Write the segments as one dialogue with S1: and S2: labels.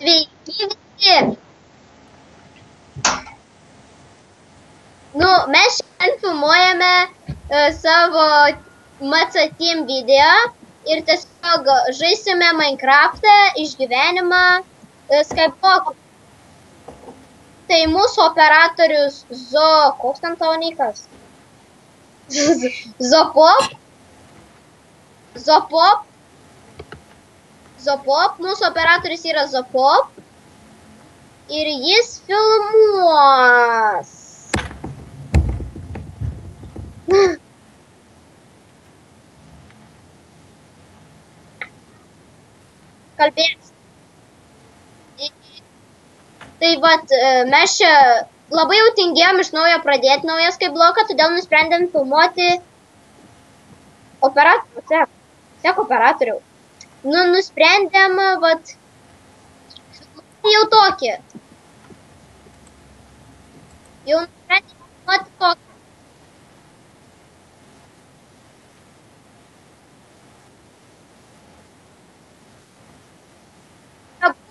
S1: Sveiki visi. Nu, mes šiandien filmuojame savo MC Team video ir tiesiog žaisime Minecraft'ą išgyvenimą Skyblock'u. Tai mūsų operatorius koks ten tavo nikas? Zopop, mūsų operatorius yra Zopop ir jis filmuos. Kalbės. Tai vat, mes čia labai jau tingėjom iš naujo pradėti naują Skyblock'ą, todėl nusprendėm filmuoti operatorių, sek operatorių. Nu, nusprendėm, vat, jau tokį. Jau nusprendėm filmuoti tokį.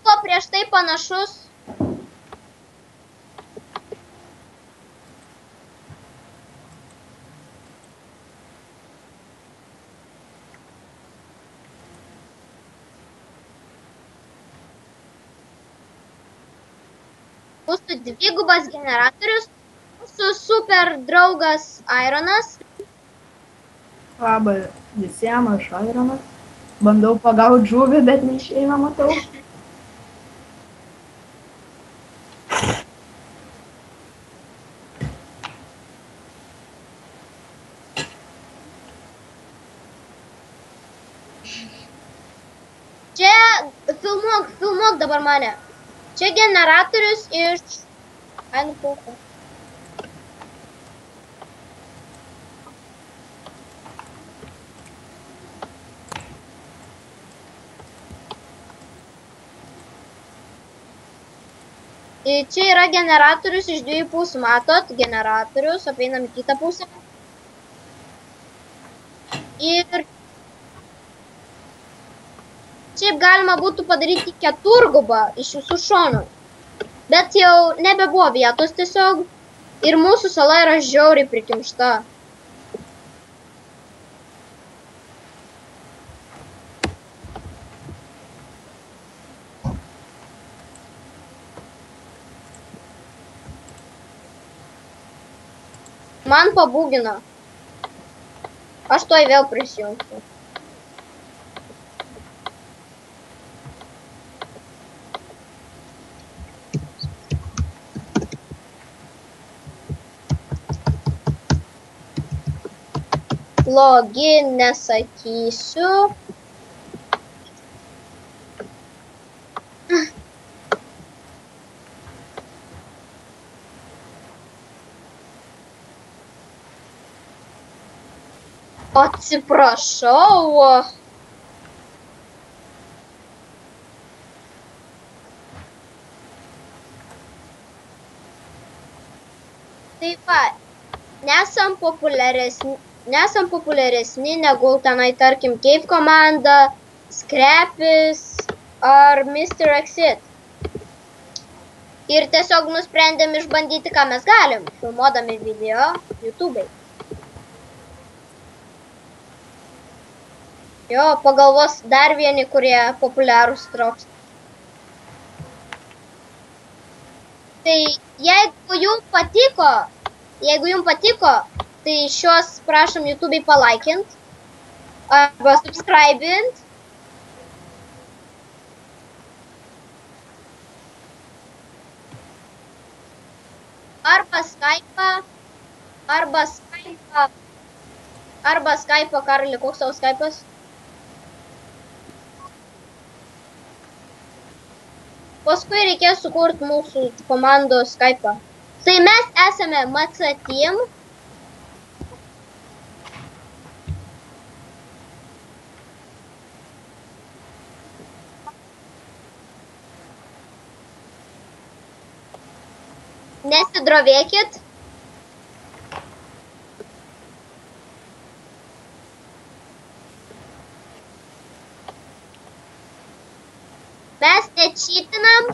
S1: Buvo prieš tai panašus. Mūsų dvigubas generatorius, mūsų super draugas Ironas.
S2: Labą visiems, aš Ironas. Bandau pagauti žuvį, bet neišeina, matau.
S1: Čia filmuok dabar mane. Čia generatorius iš... Ai, nupauka. Čia yra generatorius iš dviejų pusių. Matot, generatorius, apeinam į kitą pusę. Ir... Šiaip galima būtų padaryti keturgubą iš visų šonų. Bet jau nebebuvo vietos tiesiog. Ir mūsų sala yra žiauriai prikimšta. Man pabūgina. Aš tuoj vėl prisijungsiu. Login nesakysiu. Atsiprašau. Tai va, nesam populiaresni negu tenai, tarkim, Cave komanda, Scrapis ar Mr. Exit. Ir tiesiog nusprendėm išbandyti, ką mes galim, filmuodami video YouTube'ai. Jo, pagalvos dar vieni, kurie populiarūs trokšta. Tai jeigu jums patiko, tai šios prašom YouTube'ai palaikint arba subscribint. Arba Skype'ą, Karli, koks tavo Skype'as? Paskui reikės sukurti mūsų komandos Skype'ą. Tai mes esame MC Team. Nesidrovėkit. Mes nečytinam.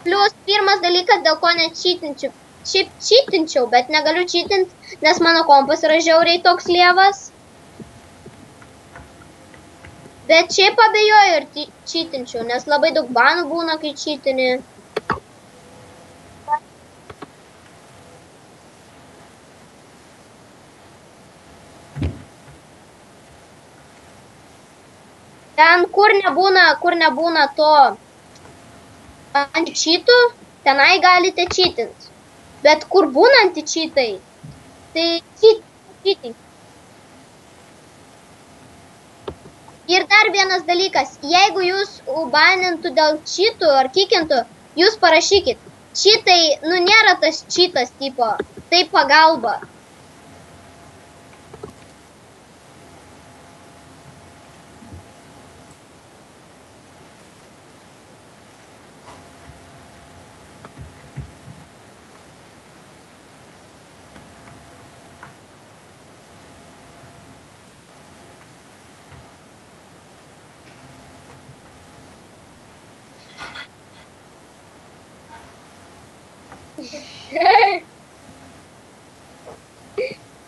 S1: Plius pirmas dalykas, dėl ko nečytinčiau. Šiaip čytinčiau, bet negaliu čytinti, nes mano kompas yra žiauriai toks lievas. Bet šiaip abejoju ir čytinčiau, nes labai daug banų būna, kai čytini. Ten, kur nebūna to anti-čytų, tenai galite čytinti. Bet kur būna anti-čytai, tai čytinti. Ir dar vienas dalykas, jeigu jūs banintų dėl čytų ar kikintų, jūs parašykit. Čytai, nėra tas čytas tipo, tai pagalba.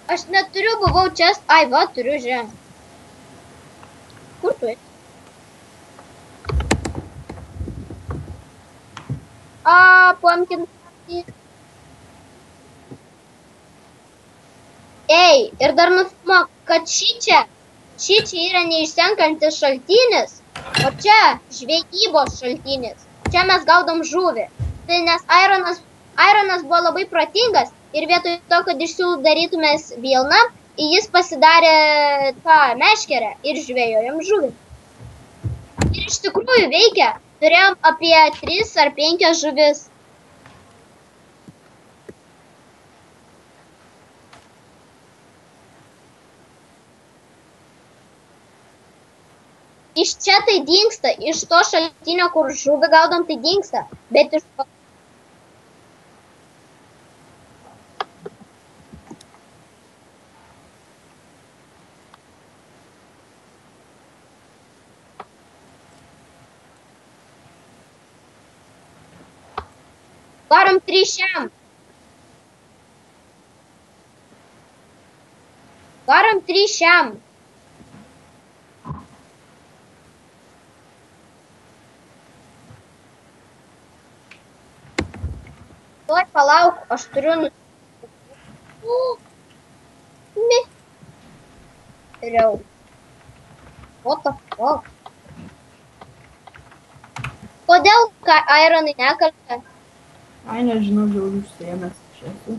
S1: Aš neturiu, buvau čia. Ai, va, turiu, žiūrėk. Kur tu esi? Pumpkin. Ei, ir dar nufilmuok, kad šičia yra neišsenkantis šaltinis, o čia žvejybos šaltinis. Čia mes gaudom žuvį. Tai nes Ironas buvo labai protingas ir vietoj to, kad iš siūlų darytumės vilną, jis pasidarė tą meškerę ir žvejojom žuvį. Ir iš tikrųjų veikia. Turėjom apie 3 ar 5 žuvis. Iš čia tai dingsta, iš to šaltinio, kur žuvį gaudom, tai dingsta. Bet iš to... Varom 3 šiam. Varom 3 šiam. Tuoj palauk, aš turiu Riau. What the fuck? Kodėl Ironai nekalbė?
S2: Ai, nežinau, žiauriai užsiėmęs čia esu.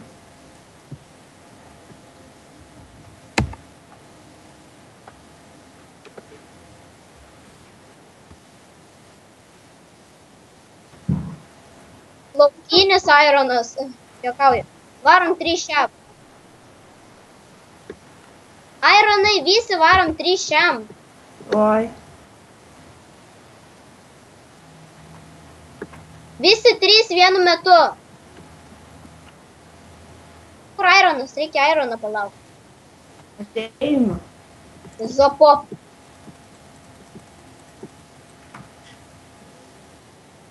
S1: Laukinis Ironas. Juokauju. Varom 3 šiam. Ironai, visi varom 3 šiam.
S2: Oi.
S1: Visi 3 vienu metu. Kur Ironas? Reikia Ironą palaukti.
S2: Ateinu.
S1: Zopo.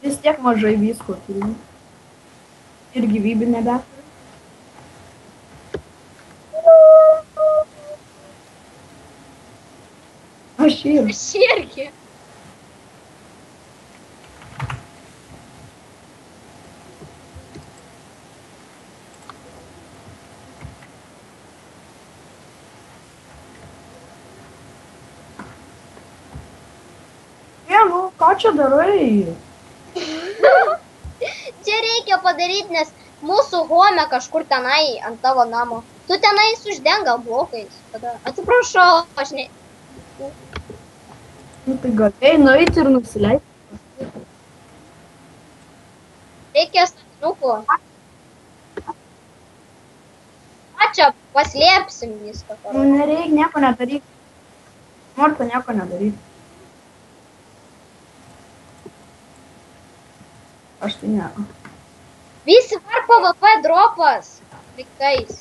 S2: Vis tiek mažai visko turiu. Ir gyvybė nebeturiu. Aš
S1: irgi.
S2: Ką čia darai?
S1: Čia reikia padaryti, nes mūsų home kažkur tenai ant tavo namo. Tu tenai uždeng gal blokais. Atsiprašau, aš ne...
S2: Nu tai galėjai nueiti ir nusileisti.
S1: Reikia statinukų. Čia paslėpsim viską.
S2: Nu nereik nieko nedaryk. Morta nieko nedaryk. Aš tai ne.
S1: Visi var PvP dropas. Liktais.